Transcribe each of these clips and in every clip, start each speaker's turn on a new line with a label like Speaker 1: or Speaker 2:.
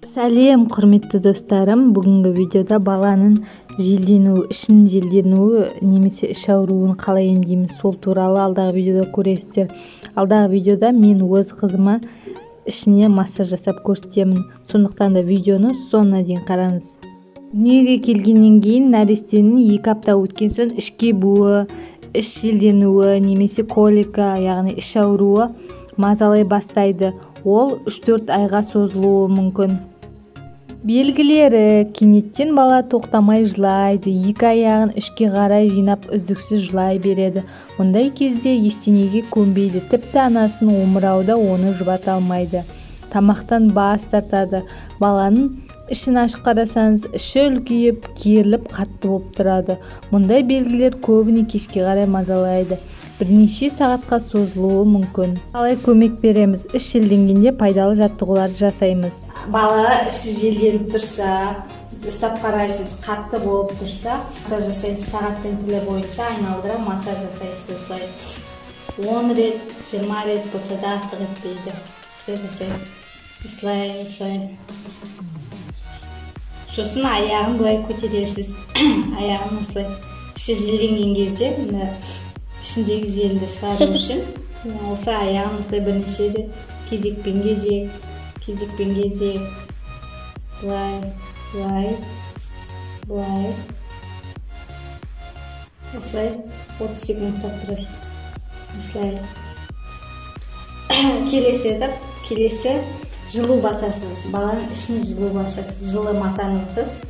Speaker 1: Сәлем, құрметті достарым. Бүгінгі видеода баланың желденуі, ішінің желденуі немесе іш ауруын қалай емдейміз, сол туралы алдағы видеода көресіздер. Алдағы видеода мен өз қызыма ішіне массаж жасап көрсетемін. Сондықтан да видеоны соңына дейін қараңыз. Дүниеге келгеннен кейін нәрестенің 2 апта өткен соң ішке буы, іш желденуі немесе колика, яғни іш ауруы мазалай бастайды. Ол 3-4 айға созылуы мүмкін. Белгілері: кенеттен бала тоқтамай жылайды, 2 аяғын ішке қарай жинап үздіксіз жылай береді. Мұндай кезде ештеңеге көнбейді, тіпті анасын омырауда оны жұбата алмайды. Тамақтан бас тартады. Баланың ішін ашып қарасаңыз, іші үлкейіп, керіліп, қатты болып тұрады. Мұндай белгілер көбіне кешке қарай мазалайды. Бірнеше сағатқа созылуы мүмкін. Қалай көмек береміз? Іш желденгенде пайдалы жаттығуларды жасаймыз. Бала іші желденіп тұрса, ұстап қарайсыз, қатты болып тұрса, массаж жасайсыз. Сағаттың тілі бойынша айналдыра массаж жасайсыз. Осылай 10 рет, 20 рет болса да артық етпейді. Осылай жасайсыз. Осылай. Сосын аяғын былай көтересіз. Аяғын осылай. Іші желденген кезде ішіндегі желді шығару үшін осы аяғын осылай бірнеше рет кезекпен кезек былай осылай 30 секунд ұстап тұрасыз. Осылай. Келесі жылу басасыз. Баланың ішіне жылу басасыз. Жылы матанысыз.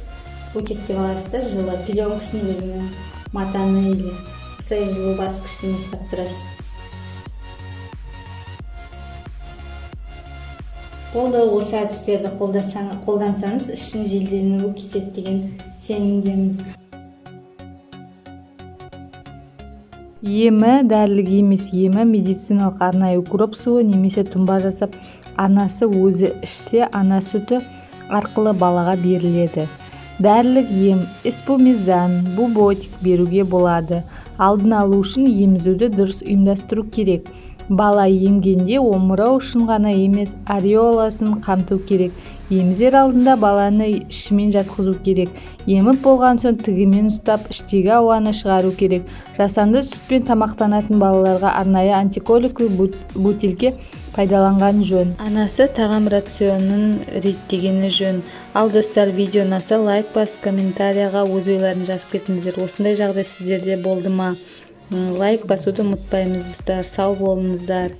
Speaker 1: Өтек деп аласыз да, жылы пеленкасын өзінің матаны или осылай жылу басып кішкене ұстап тұрасыз. Болды, осы әдістерді қолдансаңыз, ішін желденуі кетеді деген сенімдеміз. Емі дәрілік емес, емі медициналық арнайы укроп суы немесе тұнба жасап, анасы өзі ішсе, ана сүті арқылы балаға беріледі. Дәрілік ем, эспумизан, буботик беруге болады. Алдын алу үшін емізуді дұрыс ұйымдастыру керек. Бала емгенде омырау үшін ғана емес, ареоласын қамту керек. Емізер алдында баланы ішімен жатқызу керек. Еміп болған соң тігімен ұстап, іштегі ауаны шығару керек. Жасанды сүтпен тамақтанатын балаларға арнайы антиколикі бөтелке пайдаланған жөн. Анасы тағам рационын реттегені жөн. Ал достар, видео ұнаса лайк басып, комментарияға өз ойларын жазып кетіңіздер. Осындай жағдай сіздерде болды ма? Лайк басуды ұмытпаймыз достар. Сау болыңыздар.